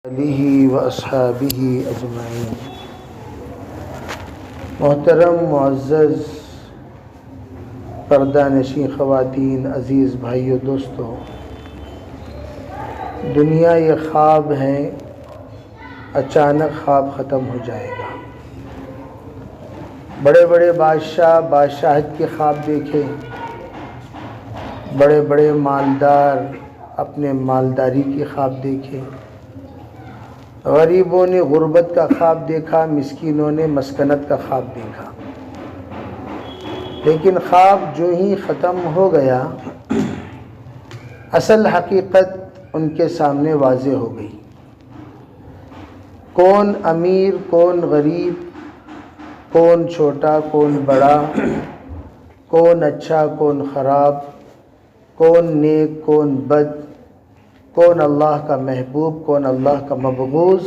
علیہ واصحابہ اجمعین۔ محترم معزز پردہ نشین خواتین، عزیز بھائیو دوستو، دنیا یہ خواب ہے، اچانک خواب ختم ہو جائے گا۔ بڑے بڑے بادشاہ بادشاہت کے خواب دیکھے، بڑے بڑے مالدار اپنے مالداری کے خواب دیکھے، غریبوں نے غربت کا خواب دیکھا، مسکینوں نے مسکنت کا خواب دیکھا۔ لیکن خواب جو ہی ختم ہو گیا، اصل حقیقت ان کے سامنے واضح ہو گئی۔ کون امیر، کون غریب، کون چھوٹا، کون بڑا، کون اچھا، کون خراب، کون نیک، کون بد، کون اللہ کا محبوب، کون اللہ کا مبغوض،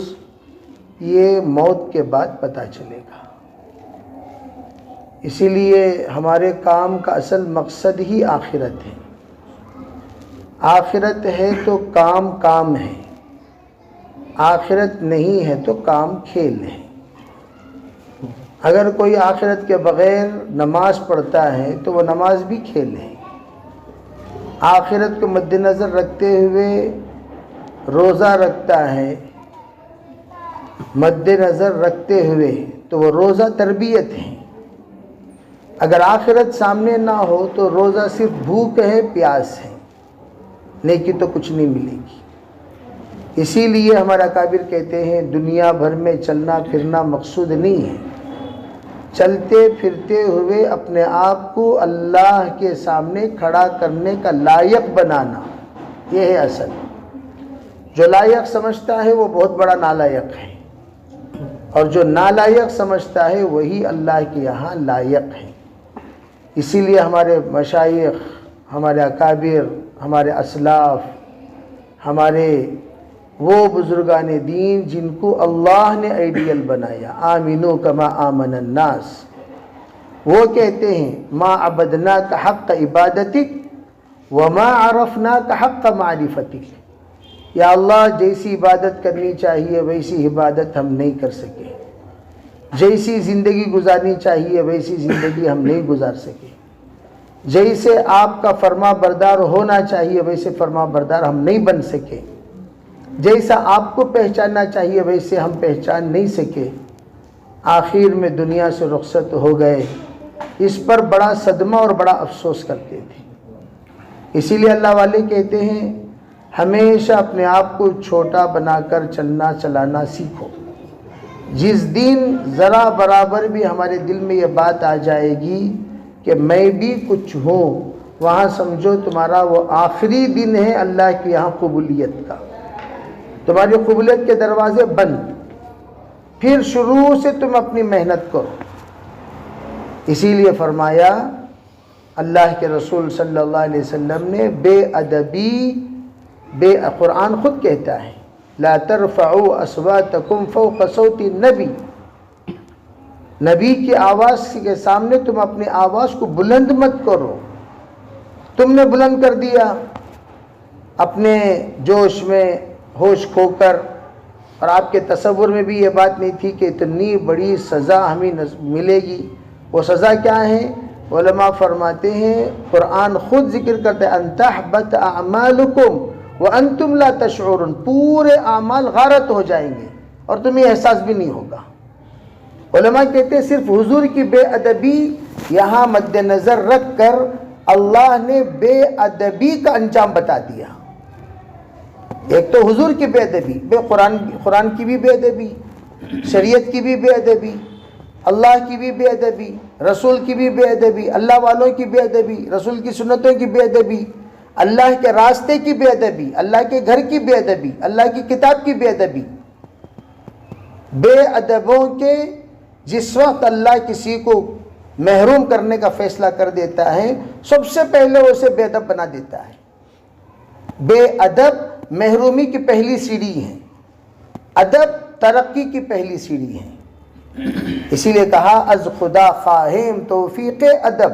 یہ موت کے بعد پتہ چلے گا۔ اسی لیے ہمارے کام کا اصل مقصد ہی آخرت ہے۔ آخرت ہے تو کام کام ہے، آخرت نہیں ہے تو کام کھیل ہے۔ اگر کوئی آخرت کے بغیر نماز پڑھتا ہے تو وہ نماز بھی کھیل ہے۔ آخرت کو مد نظر رکھتے ہوئے روزہ رکھتا ہے، مد نظر رکھتے ہوئے تو وہ روزہ تربیت ہے۔ اگر آخرت سامنے نہ ہو تو روزہ صرف بھوک ہے، پیاس ہے، نیکی تو کچھ نہیں ملے گی۔ اسی لیے ہمارا اکابر کہتے ہیں دنیا بھر میں چلنا پھرنا مقصود نہیں ہے، چلتے پھرتے ہوئے اپنے آپ کو اللہ کے سامنے کھڑا کرنے کا لائق بنانا، یہ ہے اصل۔ جو لائق سمجھتا ہے وہ بہت بڑا نالائق ہے، اور جو نالائق سمجھتا ہے وہی اللہ کے یہاں لائق ہے۔ اسی لیے ہمارے مشائخ، ہمارے اکابر، ہمارے اسلاف، ہمارے وہ بزرگان دین جن کو اللہ نے آئیڈیل بنایا، آمنو کما آمن الناس، وہ کہتے ہیں ما عبدناک حق عبادتک وما عرفناک حق معرفتک۔ یا اللہ، جیسی عبادت کرنی چاہیے ویسی عبادت ہم نہیں کر سکے، جیسی زندگی گزارنی چاہیے ویسی زندگی ہم نہیں گزار سکے، جیسے آپ کا فرما بردار ہونا چاہیے ویسے فرما بردار ہم نہیں بن سکے، جیسا آپ کو پہچاننا چاہیے ویسے ہم پہچان نہیں سکے، آخر میں دنیا سے رخصت ہو گئے۔ اس پر بڑا صدمہ اور بڑا افسوس کرتے تھے۔ اسی لیے اللہ والے کہتے ہیں ہمیشہ اپنے آپ کو چھوٹا بنا کر چلنا چلانا سیکھو۔ جس دن ذرا برابر بھی ہمارے دل میں یہ بات آ جائے گی کہ میں بھی کچھ ہوں، وہاں سمجھو تمہارا وہ آخری دن ہے اللہ کے یہاں قبولیت کا، تمہاری قبولیت کے دروازے بند، پھر شروع سے تم اپنی محنت کرو۔ اسی لیے فرمایا اللہ کے رسول صلی اللہ علیہ وسلم نے بے ادبی، قرآن خود کہتا ہے لا ترفعوا اصواتکم فوق صوت النبی، نبی کی آواز کے سامنے تم اپنی آواز کو بلند مت کرو۔ تم نے بلند کر دیا اپنے جوش میں، ہوش کھو کر، اور آپ کے تصور میں بھی یہ بات نہیں تھی کہ اتنی بڑی سزا ہمیں ملے گی۔ وہ سزا کیا ہے؟ علماء فرماتے ہیں، قرآن خود ذکر کرتے ہیں ان تحبط اعمالکم وانتم لا تشعرون، پورے اعمال غارت ہو جائیں گے اور تمہیں احساس بھی نہیں ہوگا۔ علماء کہتے ہیں صرف حضور کی بے ادبی یہاں مد نظر رکھ کر اللہ نے بے ادبی کا انجام بتا دیا۔ ایک تو حضور کی بے ادبی، قرآن کی بھی بے ادبی، شریعت کی بھی بے ادبی، اللہ کی بھی بے ادبی، رسول کی بھی بے ادبی، اللہ والوں کی بے ادبی، رسول کی سنتوں کی بے ادبی، اللہ کے راستے کی بے ادبی، اللہ کے گھر کی بے ادبی، اللہ کی کتاب کی بے ادبی۔ بے ادبوں کے جس وقت اللہ کسی کو محروم کرنے کا فیصلہ کر دیتا ہے، سب سے پہلے اسے بے ادب بنا دیتا ہے۔ بے ادب محرومی کی پہلی سیڑھی ہے، ادب ترقی کی پہلی سیڑھی ہے۔ اسی لیے کہا از خدا خواہیم توفیق ادب،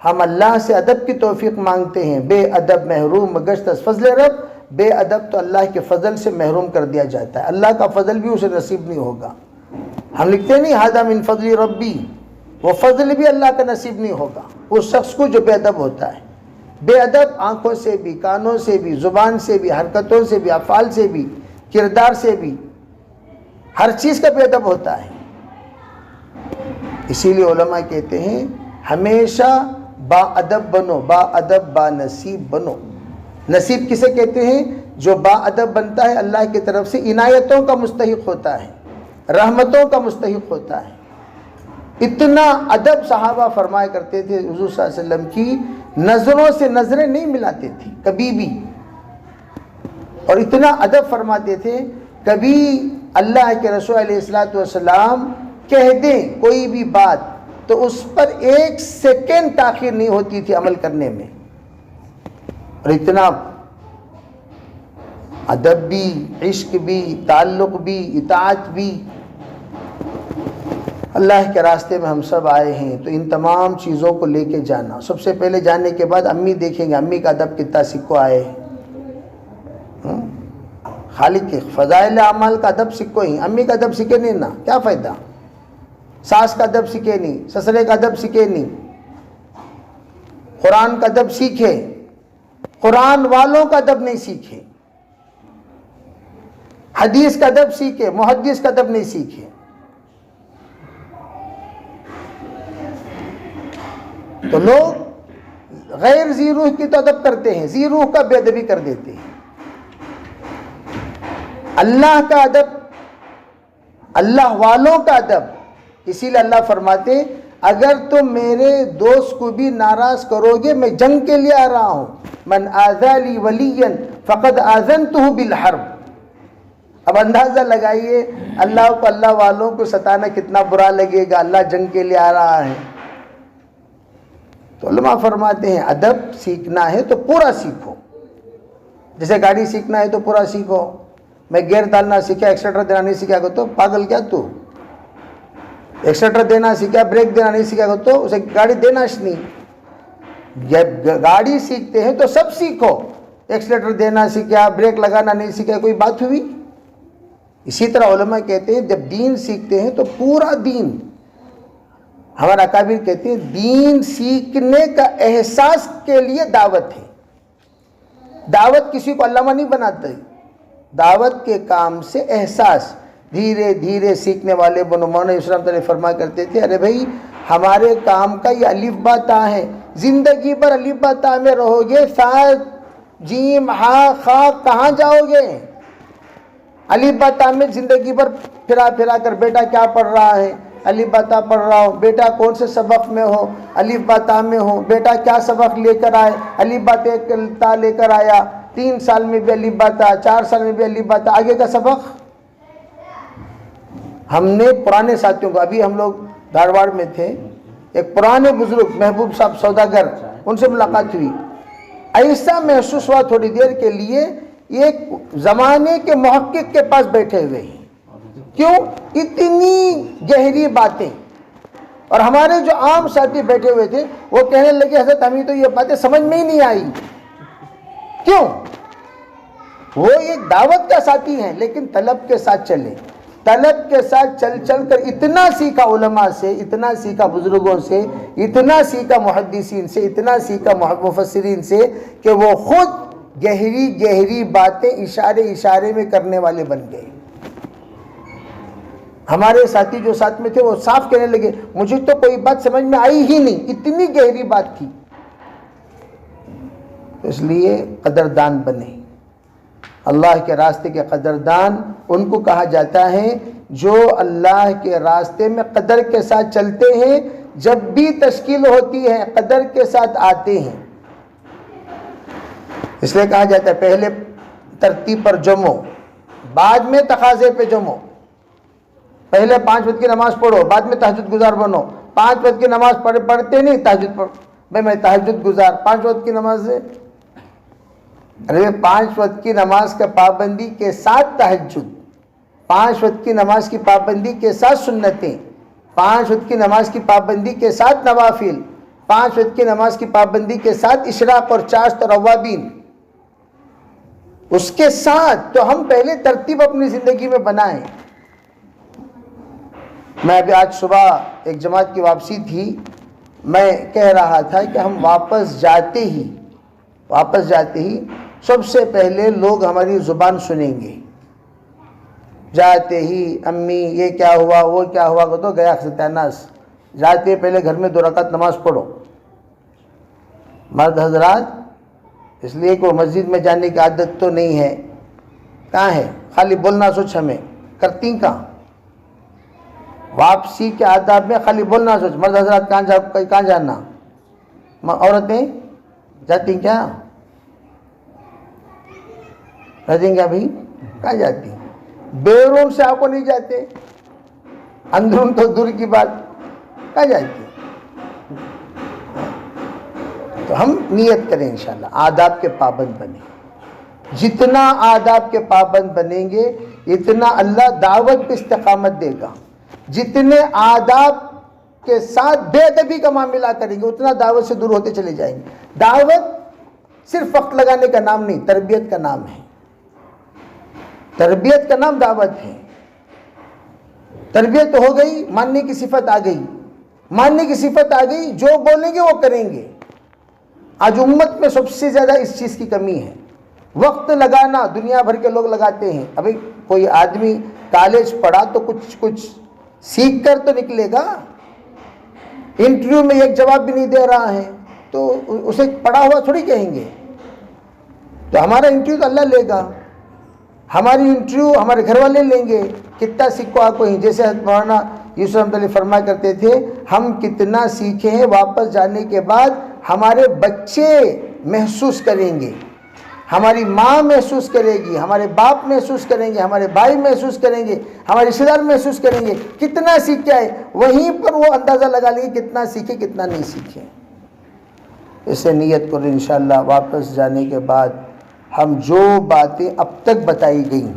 ہم اللہ سے ادب کی توفیق مانگتے ہیں۔ بے ادب محروم گشت از فضل رب، بے ادب تو اللہ کے فضل سے محروم کر دیا جاتا ہے، اللہ کا فضل بھی اسے نصیب نہیں ہوگا۔ ہم لکھتے نہیں ھذا من فضل ربی، وہ فضل بھی اللہ کا نصیب نہیں ہوگا اس شخص کو جو بے ادب ہوتا ہے۔ بے ادب آنکھوں سے بھی، کانوں سے بھی، زبان سے بھی، حرکتوں سے بھی، افعال سے بھی، کردار سے بھی، ہر چیز کا بے ادب ہوتا ہے۔ اسی لیے علماء کہتے ہیں ہمیشہ با ادب بنو، با ادب با نصیب بنو۔ نصیب کسے کہتے ہیں؟ جو با ادب بنتا ہے اللہ کی طرف سے عنایتوں کا مستحق ہوتا ہے، رحمتوں کا مستحق ہوتا ہے۔ اتنا ادب صحابہ فرمایا کرتے تھے، حضور صلی اللہ علیہ وسلم کی نظروں سے نظریں نہیں ملاتے تھے کبھی بھی، اور اتنا ادب فرماتے تھے کبھی اللہ کے رسول علیہ السلام کہہ دیں کوئی بھی بات تو اس پر ایک سیکنڈ تاخیر نہیں ہوتی تھی عمل کرنے میں، اور اتنا ادب بھی، عشق بھی، تعلق بھی، اطاعت بھی۔ اللہ کے راستے میں ہم سب آئے ہیں تو ان تمام چیزوں کو لے کے جانا۔ سب سے پہلے جانے کے بعد امی دیکھیں گے امی کا ادب کتنا سیکھو آئے، خالق کے فضائل اعمال کا ادب سیکھو ہی، امی کا ادب سیکھے نہیں نا کیا فائدہ، ساس کا ادب سیکھے نہیں، سسرے کا ادب سیکھے نہیں، قرآن کا ادب سیکھے، قرآن والوں کا ادب نہیں سیکھے، حدیث کا ادب سیکھے، محدث کا ادب نہیں سیکھے۔ تو لوگ غیر ذی روح کی تو ادب کرتے ہیں، ذی روح کا بے ادبی کر دیتے ہیں۔ اللہ کا ادب، اللہ والوں کا ادب، اسی لیے اللہ فرماتے اگر تم میرے دوست کو بھی ناراض کرو گے میں جنگ کے لیے آ رہا ہوں، من آذى لي وليا فقد آذنته بالحرب۔ اب اندازہ لگائیے اللہ کو، اللہ والوں کو ستانا کتنا برا لگے گا، اللہ جنگ کے لیے آ رہا ہے۔ تو علماء فرماتے ہیں ادب سیکھنا ہے تو پورا سیکھو، جیسے گاڑی سیکھنا ہے تو پورا سیکھو۔ میں گیئر ڈالنا سیکھا، ایکسیلیٹر دینا نہیں سیکھا گا تو پاگل کیا تو؟ ایکسیلیٹر دینا سیکھا، بریک دینا نہیں سیکھا گا تو اسے گاڑی دینا نہیں۔ جب گاڑی سیکھتے ہیں تو سب سیکھو، ایکسیلیٹر دینا سیکھا، بریک لگانا نہیں سیکھا، کوئی بات ہوئی؟ اسی طرح علماء کہتے ہیں جب دین سیکھتے ہیں تو پورا دین، ہمارا اکابر کہتے ہیں دین سیکھنے کا احساس کے لیے دعوت ہے۔ دعوت کسی کو علامہ نہیں بناتا ہے، دعوت کے کام سے احساس، دھیرے دھیرے سیکھنے والے بنو۔ مولانا اسلام تعالیٰ فرمایا کرتے تھے ارے بھائی ہمارے کام کا یہ الف با تا ہے، زندگی پر الف با تا میں رہو گے، سات جیم ہا خا کہاں جاؤ گے؟ الف با تا میں زندگی پر پھرا پھرا کر بیٹا کیا پڑھ رہا ہے، الف با تا پڑھ رہا ہوں، بیٹا کون سے سبق میں ہو، الف با تا میں ہو، بیٹا کیا سبق لے کر آئے، الف با تا لے کر آیا، 3 سال میں بھی الف با تا، 4 سال میں بھی الف با تا، آگے کا سبق۔ ہم نے پرانے ساتھیوں کو، ابھی ہم لوگ دھارواڑ میں تھے، ایک پرانے بزرگ محبوب صاحب سوداگر، ان سے ملاقات ہوئی، ایسا محسوس ہوا تھوڑی دیر کے لیے ایک زمانے کے محقق کے پاس بیٹھے ہوئے ہیں۔ کیوں؟ اتنی گہری باتیں، اور ہمارے جو عام ساتھی بیٹھے ہوئے تھے وہ کہنے لگے حضرت ہمیں تو یہ باتیں سمجھ میں ہی نہیں آئی۔ کیوں؟ وہ ایک دعوت کا ساتھی ہیں لیکن طلب کے ساتھ چلے، طلب کے ساتھ چل چل کر اتنا سیکھا علماء سے، اتنا سیکھا بزرگوں سے، اتنا سیکھا محدثین سے، اتنا سیکھا مفسرین سے کہ وہ خود گہری گہری باتیں اشارے اشارے میں کرنے والے بن گئے۔ ہمارے ساتھی جو ساتھ میں تھے وہ صاف کہنے لگے مجھے تو کوئی بات سمجھ میں آئی ہی نہیں، اتنی گہری بات تھی۔ اس لیے قدردان بنے، اللہ کے راستے کے قدردان ان کو کہا جاتا ہے جو اللہ کے راستے میں قدر کے ساتھ چلتے ہیں، جب بھی تشکیل ہوتی ہے قدر کے ساتھ آتے ہیں۔ اس لیے کہا جاتا ہے پہلے ترتیب پر جمو، بعد میں تقاضے پہ جمو۔ پہلے 5 وقت کی نماز پڑھو، بعد میں تہجد گزار بنو۔ 5 وقت کی نماز پڑھتے نہیں، تہجد پڑھ، میں تہجد گزار، 5 وقت کی نماز ہے، ارے 5 وقت کی نماز کا پابندی کے ساتھ تہجد، 5 وقت کی نماز کی پابندی کے ساتھ سنتیں، 5 وقت کی نماز کی پابندی کے ساتھ نوافل، 5 وقت کی نماز کی پابندی کے ساتھ اشراق اور چاشت اور اوابین۔ اس کے ساتھ تو ہم پہلے ترتیب اپنی زندگی میں بنائیں. میں ابھی آج صبح ایک جماعت کی واپسی تھی, میں کہہ رہا تھا کہ ہم واپس جاتے ہی سب سے پہلے لوگ ہماری زبان سنیں گے. جاتے ہی امی یہ کیا ہوا وہ کیا ہوا تو گیا ستیاناس. جاتے پہلے گھر میں 2 رکعت نماز پڑھو. مرد حضرات اس لیے کہ وہ مسجد میں جانے کی عادت تو نہیں ہے, کہاں ہے, خالی بولنا سوچ ہمیں کرتی کہاں. واپسی کے آداب میں خالی بولنا سوچ. مرد حضرات کہاں جانا, عورتیں جاتی کیا, رہتی کیا بھائی, کہاں جاتی. بیرون سے آپ کو نہیں جاتے, اندرون تو دور کی بات, کہاں جاتی. تو ہم نیت کریں انشاءاللہ آداب کے پابند بنیں. جتنا آداب کے پابند بنیں گے اتنا اللہ دعوت پہ استقامت دے گا. جتنے آداب کے ساتھ بے ادبی کا معاملہ کریں گے اتنا دعوت سے دور ہوتے چلے جائیں گے. دعوت صرف وقت لگانے کا نام نہیں, تربیت کا نام ہے. تربیت کا نام دعوت ہے. تربیت ہو گئی, ماننے کی صفت آ گئی. ماننے کی صفت آ گئی, جو بولیں گے وہ کریں گے. آج امت میں سب سے زیادہ اس چیز کی کمی ہے. وقت لگانا دنیا بھر کے لوگ لگاتے ہیں. ابھی کوئی آدمی کالج پڑھا تو کچھ سیکھ کر تو نکلے گا. انٹرویو میں ایک جواب بھی نہیں دے رہا ہے تو اسے پڑھا ہوا تھوڑی کہیں گے. تو ہمارا انٹرویو تو اللہ لے گا, ہماری انٹرویو ہمارے گھر والے لیں گے. کتنا سیکھو آپ کو, جیسے مولانا یوسف رحمۃ اللہ فرمایا کرتے تھے, ہم کتنا سیکھے ہیں واپس جانے کے بعد ہمارے بچے محسوس کریں گے, ہماری ماں محسوس کرے گی, ہمارے باپ محسوس کریں گے, ہمارے بھائی محسوس کریں گے, ہمارے رشتے دار محسوس کریں گے کتنا سیکھ کے آئے. وہیں پر وہ اندازہ لگا لیں گے کتنا سیکھے کتنا نہیں سیکھے. اس سے نیت کریں انشاءاللہ واپس جانے کے بعد ہم جو باتیں اب تک بتائی گئیں,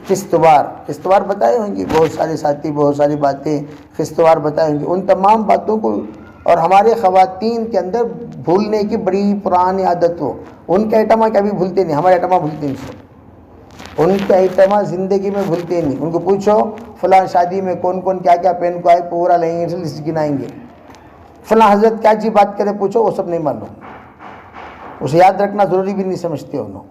قسطوار بتائے ہوں گے, بہت سارے ساتھی بہت ساری باتیں قسطوار بتائے ہوں گے. ان تمام باتوں کو, اور ہمارے خواتین کے اندر بھولنے کی بڑی پرانی عادت ہو. ان کے آئٹمہ کبھی بھولتے نہیں, ہمارے آئٹمہ بھولتے نہیں. ان کے آئٹمہ زندگی میں بھولتے نہیں. ان کو پوچھو فلاں شادی میں کون کون کیا کیا پہن کو آئے, پورا لیں گے, لسٹ گنائیں گے. فلاں حضرت کیا جی بات کرے پوچھو, وہ سب نہیں معلوم. اسے یاد رکھنا ضروری بھی نہیں سمجھتے انہوں.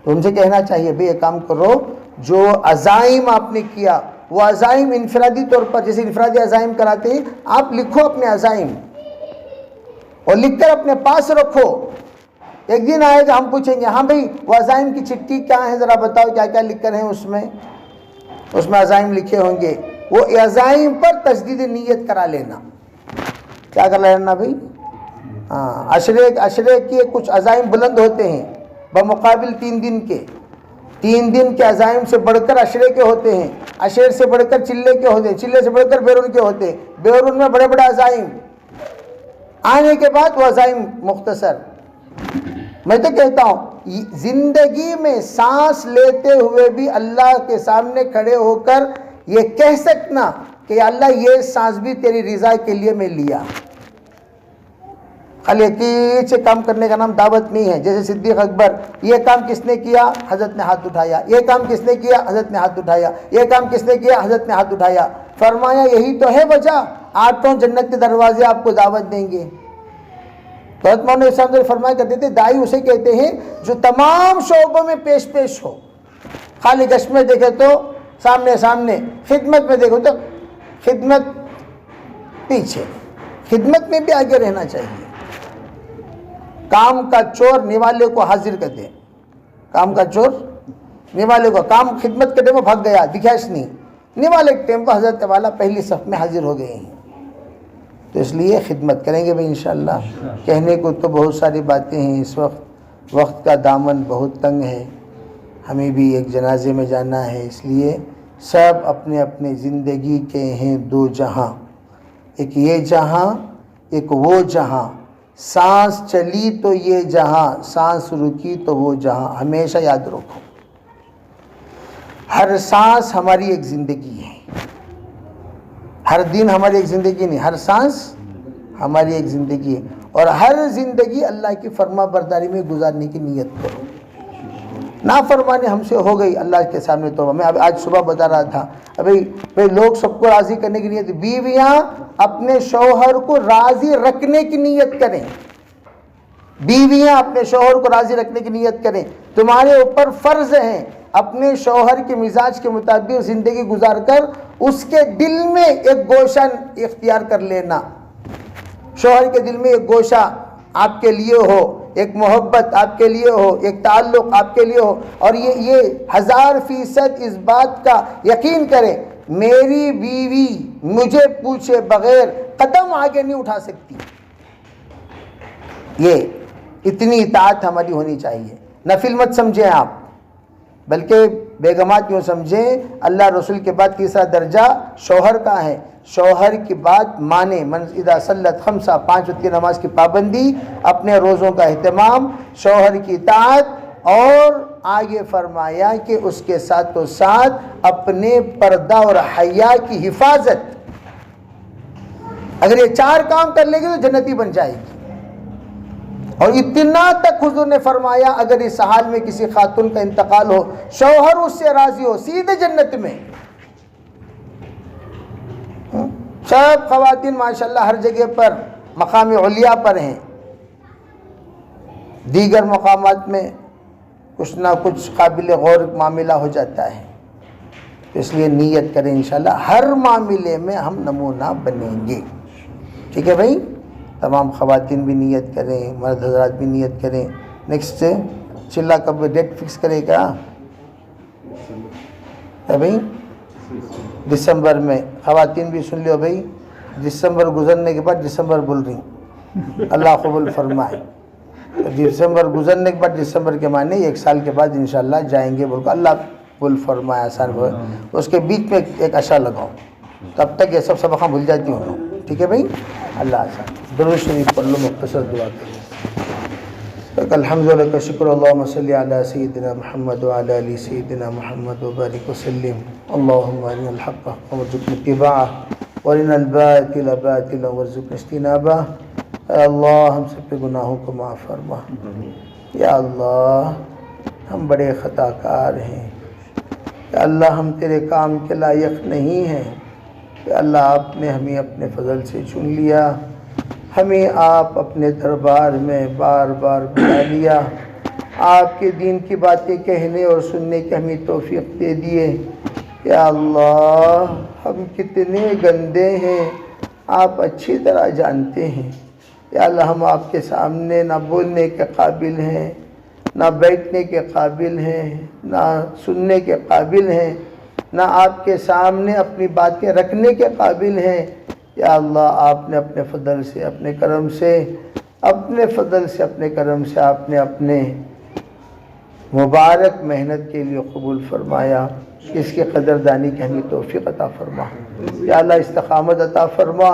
تو ان سے کہنا چاہیے بھئی ایک کام کرو, جو عزائم آپ نے کیا وہ عزائم انفرادی طور پر, جیسے انفرادی عزائم کراتے ہیں, آپ لکھو اپنے عزائم اور لکھ کر اپنے پاس رکھو. ایک دن آئے گا ہم پوچھیں گے ہاں بھئی وہ عزائم کی چٹھی کیا ہے, ذرا بتاؤ کیا کیا لکھ کر ہیں اس میں عزائم لکھے ہوں گے. وہ عزائم پر تجدید نیت کرا لینا. کیا کرا لینا بھئی, ہاں, عشرے کے کچھ عزائم بلند ہوتے ہیں بمقابل 3 دن کے. 3 دن کے عزائم سے بڑھ کر عشرے کے ہوتے ہیں, عشر سے بڑھ کر چلے کے ہوتے ہیں, چلے سے بڑھ کر بیرون کے ہوتے ہیں, بیرون میں بڑے بڑے عزائم. آنے کے بعد وہ عزائم مختصر. میں تو کہتا ہوں زندگی میں سانس لیتے ہوئے بھی اللہ کے سامنے کھڑے ہو کر یہ کہہ سکنا کہ یا اللہ یہ سانس بھی تیری رضا کے لیے میں لیا. خالی یقین سے کام کرنے کا نام دعوت نہیں ہے. جیسے صدیق اکبر, یہ کام کس نے کیا, حضرت نے ہاتھ اٹھایا. یہ کام کس نے کیا, حضرت نے ہاتھ اٹھایا. یہ کام کس نے کیا, حضرت نے ہاتھ اٹھایا. فرمایا یہی تو ہے وجہ, 8 جنت کے دروازے آپ کو دعوت دیں گے. حضرت مولانا اسلام فرمایا کرتے تھے دائی اسے کہتے ہیں جو تمام شعبوں میں پیش ہو. خالی گشت میں دیکھے تو سامنے, خدمت میں دیکھو تو خدمت پیچھے, خدمت میں بھی آگے رہنا چاہیے. کام کا چور نوالے کو حاضر کر دے, کام کا چور نوالے کو, کام خدمت کے ٹائم میں بھاگ گیا, دکھاش نہیں, نوالے کے ٹائم پر حضرت والا پہلی صف میں حاضر ہو گئے ہیں. تو اس لیے خدمت کریں گے بھائی انشاءاللہ. کہنے کو تو بہت ساری باتیں ہیں, اس وقت کا دامن بہت تنگ ہے. ہمیں بھی ایک جنازے میں جانا ہے, اس لیے سب اپنے اپنے زندگی کے ہیں 2 جہاں, ایک یہ جہاں ایک وہ جہاں. سانس چلی تو یہ جہاں, سانس رکی تو وہ جہاں. ہمیشہ یاد رکھو ہر سانس ہماری ایک زندگی ہے, ہر دن ہماری ایک زندگی نہیں, ہر سانس ہماری ایک زندگی ہے. اور ہر زندگی اللہ کی فرما برداری میں گزارنے کی نیت کرو. نافرمانی ہم سے ہو گئی اللہ کے سامنے توبہ. میں آج صبح بتا رہا تھا بھئی لوگ سب کو راضی کرنے کی نیت، بیویاں اپنے شوہر کو راضی رکھنے کی نیت کریں، بیویاں اپنے شوہر کو راضی رکھنے کی نیت کریں. تمہارے اوپر فرض ہے اپنے شوہر کے مزاج کے مطابق زندگی گزار کر اس کے دل میں ایک گوشہ اختیار کر لینا. شوہر کے دل میں ایک گوشہ آپ کے لیے ہو، ایک محبت آپ کے لیے ہو، ایک تعلق آپ کے لیے ہو. اور یہ 1000% اس بات کا یقین کریں، میری بیوی مجھے پوچھے بغیر قدم آگے نہیں اٹھا سکتی. یہ اتنی اطاعت ہماری ہونی چاہیے. نفل مت سمجھیں آپ، بلکہ بیگمات یوں سمجھیں اللہ رسول کے بعد تیسرا درجہ شوہر کا ہے. شوہر کی بات مانے. من اذا صلت خمسہ، 5 وقت کی نماز کی پابندی، اپنے روزوں کا اہتمام، شوہر کی اطاعت، اور آگے فرمایا کہ اس کے ساتھ و ساتھ اپنے پردہ اور حیا کی حفاظت. اگر یہ 4 کام کر لے گی تو جنتی بن جائے گی. اور اتنا تک حضور نے فرمایا اگر اس حال میں کسی خاتون کا انتقال ہو، شوہر اس سے راضی ہو، سیدھے جنت میں. سب خواتین ماشاءاللہ ہر جگہ پر مقام علیاء پر ہیں، دیگر مقامات میں کچھ نہ کچھ قابل غور معاملہ ہو جاتا ہے. اس لیے نیت کریں انشاءاللہ ہر معاملے میں ہم نمونہ بنیں گے. ٹھیک ہے بھائی، تمام خواتین بھی نیت کریں، مرد حضرات بھی نیت کریں. نیکسٹ چلہ کب ڈیٹ فکس کرے گا بھائی؟ دسمبر میں. خواتین بھی سن لو بھائی، دسمبر گزرنے کے بعد دسمبر بول رہی، اللہ قبول فرمائے. دسمبر گزرنے کے بعد دسمبر کے معنی 1 سال کے بعد انشاءاللہ جائیں گے بول کر اللہ قبول فرمائے. آسان ہو اس کے بیچ میں ایک عشاء لگاؤ، تب تک یہ سب سبق بھول جاتی ہوں. ٹھیک ہے بھائی، اللہ آسان. درود شریف پڑھ لو، مختصر دعا کریں. الحمدللہ شکر اللہم صلی علی سیدنا محمد وعلی آل سیدنا محمد وبارک وسلم. اللہم ارنا الحق حقا وارزقنا اتباعہ وارنا الباطل باطلا وارزقنا اجتنابہ. اے اللہ ہم سب کے گناہوں کو معاف فرما. یا اللہ ہم بڑے خطا کار ہیں. یا اللہ ہم تیرے کام کے لائق نہیں ہیں. کہ اللہ آپ نے ہمیں اپنے فضل سے چن لیا، ہمیں آپ اپنے دربار میں بار بار بلا لیا، آپ کے دین کی باتیں کہنے اور سننے کی ہمیں توفیق دے دیے. یا اللہ ہم کتنے گندے ہیں آپ اچھی طرح جانتے ہیں. یا اللہ ہم آپ کے سامنے نہ بولنے کے قابل ہیں، نہ بیٹھنے کے قابل ہیں، نہ سننے کے قابل ہیں، نہ آپ کے سامنے اپنی باتیں رکھنے کے قابل ہیں. یا اللہ آپ نے اپنے فضل سے، اپنے کرم سے، اپنے فضل سے، اپنے کرم سے آپ نے اپنے مبارک محنت کے لیے قبول فرمایا. اس کی قدردانی کی ہمیں توفیق عطا فرما. یا اللہ استقامت عطا فرما.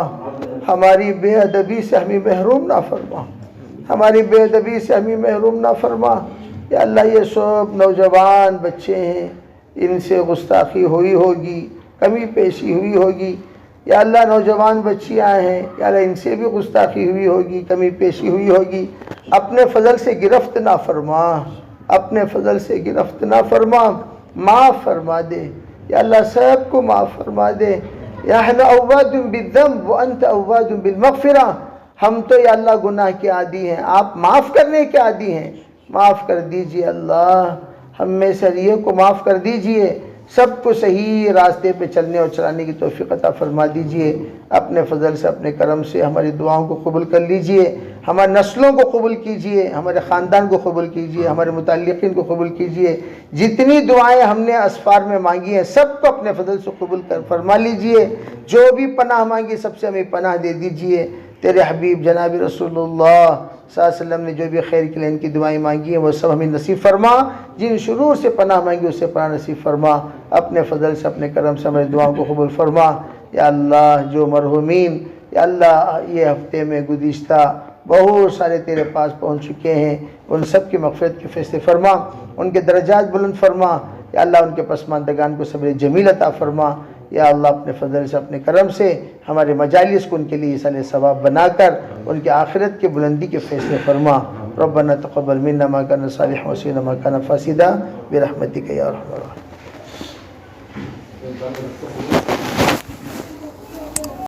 ہماری بے ادبی سے ہمیں محروم نہ فرما، ہماری بے ادبی سے ہمیں محروم نہ فرما. یا اللہ یہ سب نوجوان بچے ہیں، ان سے گستاخی ہوئی ہوگی، کمی پیشی ہوئی ہوگی. یا اللہ نوجوان بچیاں ہیں، یا اللہ ان سے بھی گستاخی ہوئی ہوگی، کمی پیشی ہوئی ہوگی. اپنے فضل سے گرفت نہ فرما، اپنے فضل سے گرفت نہ فرما، معاف فرما دے. یا اللہ سب کو معاف فرما دے. یا احنا اواد بالذنب وانت اواد بالمغفرہ. ہم تو یا اللہ گناہ کے عادی ہیں، آپ معاف کرنے کے عادی ہیں. معاف کر دیجئے اللہ، ہم میں سریے کو معاف کر دیجئے. سب کو صحیح راستے پہ چلنے اور چلانے کی توفیق عطا فرما دیجئے. اپنے فضل سے، اپنے کرم سے ہماری دعاؤں کو قبول کر لیجئے. ہماری نسلوں کو قبول کیجئے، ہمارے خاندان کو قبول کیجئے، ہمارے متعلقین کو قبول کیجئے. جتنی دعائیں ہم نے اسفار میں مانگی ہیں سب کو اپنے فضل سے قبول کر فرما لیجئے. جو بھی پناہ مانگی سب سے ہمیں پناہ دے دیجئے. تیرے حبیب جناب رسول اللہ صلی اللہ علیہ وسلم نے جو بھی خیر کے لیے ان کی دعائیں مانگی ہیں وہ سب ہمیں نصیب فرما. جن شرور سے پناہ مانگی اس سے پناہ نصیب فرما. اپنے فضل سے، اپنے کرم سے ہماری دعاؤں کو قبول فرما. یا اللہ جو مرحومین یا اللہ یہ ہفتے میں گزشتہ بہت سارے تیرے پاس پہنچ چکے ہیں، ان سب کی مغفرت کے فیصلے فرما، ان کے درجات بلند فرما. یا اللہ ان کے پسماندگان کو صبر جمیل عطا فرما. یا اللہ اپنے فضل سے، اپنے کرم سے ہمارے مجالس کو ان کے لیے ایصال ثواب بنا کر ان کے آخرت کے بلندی کے فیصلے فرما. ربنا تقبل منا ما كان صالحا وسينا ما كان فاسدا برحمتك يا ارحم الراحمين.